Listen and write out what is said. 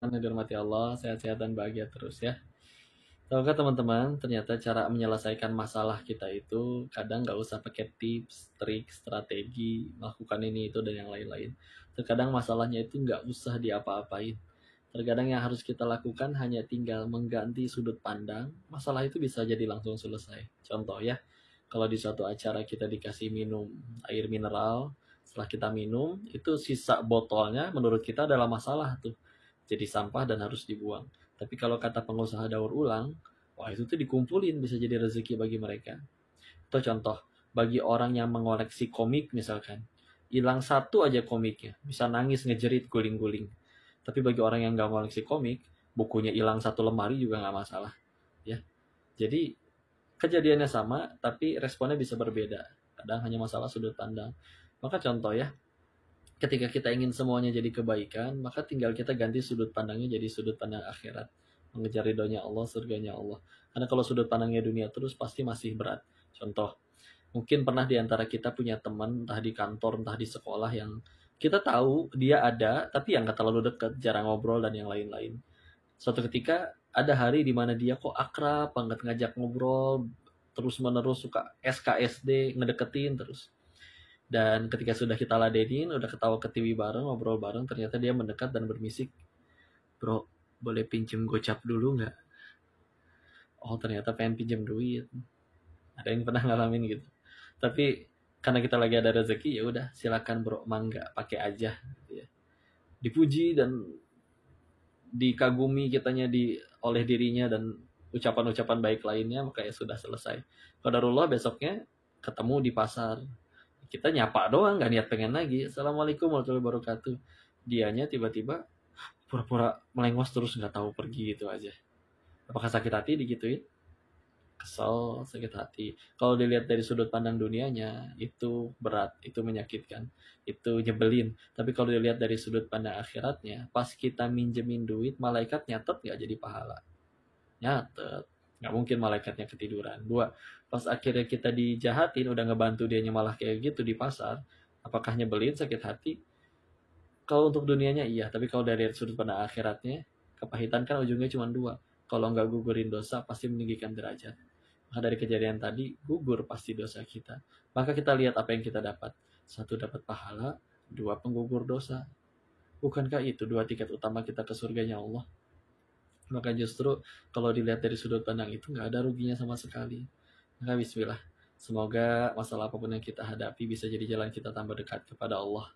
yang dirahmati Allah, sehat-sehat dan bahagia terus ya. Tahukah teman-teman, ternyata cara menyelesaikan masalah kita itu kadang nggak usah pakai tips, trik, strategi, melakukan ini itu dan yang lain-lain. Terkadang masalahnya itu nggak usah diapa-apain. Terkadang yang harus kita lakukan hanya tinggal mengganti sudut pandang, masalah itu bisa jadi langsung selesai. Contoh ya, kalau di suatu acara kita dikasih minum air mineral, setelah kita minum, itu sisa botolnya menurut kita adalah masalah tuh. Jadi sampah dan harus dibuang. Tapi kalau kata pengusaha daur ulang, wah itu tuh dikumpulin bisa jadi rezeki bagi mereka. Itu contoh, bagi orang yang mengoleksi komik misalkan, hilang satu aja komiknya, bisa nangis ngejerit guling-guling. Tapi bagi orang yang nggak ngoleksi komik, bukunya hilang satu lemari juga nggak masalah. Ya, jadi kejadiannya sama, tapi responnya bisa berbeda. Kadang hanya masalah sudut pandang. Maka contoh ya, ketika kita ingin semuanya jadi kebaikan, maka tinggal kita ganti sudut pandangnya jadi sudut pandang akhirat. Mengejar ridhonya Allah, surganya Allah. Karena kalau sudut pandangnya dunia terus pasti masih berat. Contoh, mungkin pernah di antara kita punya teman, entah di kantor, entah di sekolah, yang kita tahu dia ada, tapi yang nggak terlalu dekat, jarang ngobrol dan yang lain-lain. Suatu ketika ada hari di mana dia kok akrab banget ngajak ngobrol, terus menerus suka SKSD, ngedeketin terus. Dan ketika sudah kita ladenin, udah ketawa ketiwi bareng, ngobrol bareng, ternyata dia mendekat dan bermisik, bro, boleh pinjem gocap dulu nggak? Oh ternyata pengen pinjem duit. Ada yang pernah ngalamin gitu. Tapi karena kita lagi ada rezeki, ya udah silakan bro, mangga, pakai aja. Gitu ya. Dipuji dan dikagumi kitanya oleh dirinya dan ucapan-ucapan baik lainnya, maka ya sudah selesai. Qadarullah besoknya ketemu di pasar, kita nyapa doang, nggak niat pengen lagi. Assalamualaikum warahmatullahi wabarakatuh. Dianya tiba-tiba pura-pura melengos terus nggak tahu pergi gitu aja. Apakah sakit hati digituin? Kesel, sakit hati. Kalau dilihat dari sudut pandang dunianya, itu berat, itu menyakitkan, itu nyebelin. Tapi kalau dilihat dari sudut pandang akhiratnya, pas kita minjemin duit, malaikat nyatet nggak jadi pahala? Nyatet. Nggak mungkin malaikatnya ketiduran. Dua, pas akhirnya kita dijahatin, udah ngebantu dianya malah kayak gitu di pasar, apakah nyebelin, sakit hati? Kalau untuk dunianya iya, tapi kalau dari sudut pandang akhiratnya, kepahitan kan ujungnya cuma dua. Kalau nggak gugurin dosa, pasti meninggikan derajat. Maka dari kejadian tadi, gugur pasti dosa kita. Maka kita lihat apa yang kita dapat. Satu, dapat pahala. Dua, penggugur dosa. Bukankah itu dua tiket utama kita ke surganya Allah? Maka justru kalau dilihat dari sudut pandang itu nggak ada ruginya sama sekali. Maka bismillah. Semoga masalah apapun yang kita hadapi bisa jadi jalan kita tambah dekat kepada Allah.